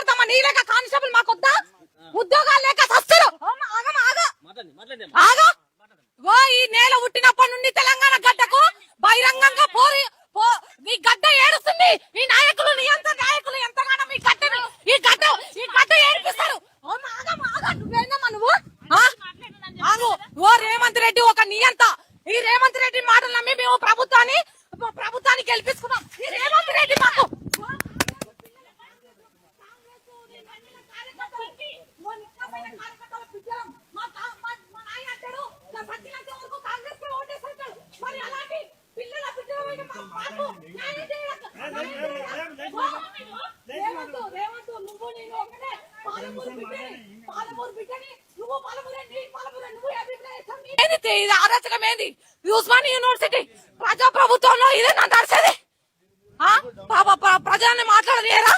బతుకుతామా? నీ లేక కానిస్టేబుల్ మాకొద్దా? ఉద్యోగాలు లేక సస్తారు. ఆగా ఓ ఈ నేల పుట్టినప్పటి నుండి తెలంగాణ గడ్డకు బహిరంగంగా ఈ గడ్డ ఏడుస్తుంది. ఈ నాయకులు నాయకులు ఎంతగానో ఈ గడ్డ ఏడిపిస్తారు. నువ్వేందమ్మా నువ్వు? ఓ రేవంత్ రెడ్డి ఒక నియంత. ఈ రేవంత్ రెడ్డి మాటలు నమ్మి మేము ప్రభుత్వాన్ని గెలిపించుకున్నాం. ఈ రేవంత్ రెడ్డి మాకు అరాచకమేంది? ఉస్మానియా యూనివర్సిటీ ప్రజాప్రభుత్వంలో ఇదే నా నడిచేది. ప్రజల్ని మాట్లాడలేరా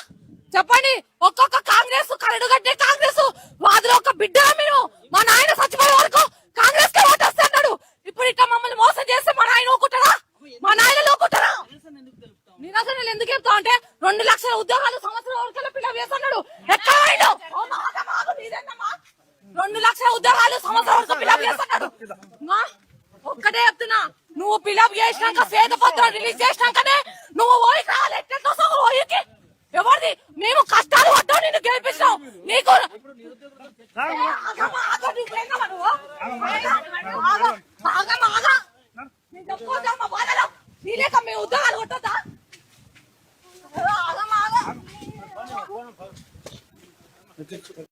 చెప్పండి? ఒక్కొక్క కాంగ్రెస్ కరడుగడ్డే కాంగ్రెస్ వాదులో ఒక బిడ్డ మీరు. మా నాయన చచ్చిపోయే వరకు కాంగ్రెస్ కే ఓటేస్తున్నాడు. ఇప్పుడు ఇట్లా మమ్మల్ని మోసం చేస్తే మా నాయన ఊకుంటారా? మా నాయనలు ఊకుంటారా? నిరసనలు ఎందుకు చెప్తావు అంటే 2 లక్షల ఉద్యోగాలు సంవత్సరం వరకు పిల్లలు వేస్తున్నాడు. ఎక్కడ 2 లక్షల ఉద్యోగాలు సంవత్సరం వరకు పిల్లలు వేస్తున్నాడు. ఒక్కటే చెప్తున్నా, నువ్వు పిలప్ చేసినాక శ్వేతపత్రం రిలీజ్ చేసినాకనే నువ్వు ఓయికి రావాలి. ఎట్లా ఓయికి ఎవరిది? మేము కష్టాలు పడ్డావు, నిన్ను గెలిపించాం. నీకు నీలేక మేము ఉద్యోగాలు కొట్టొద్దా?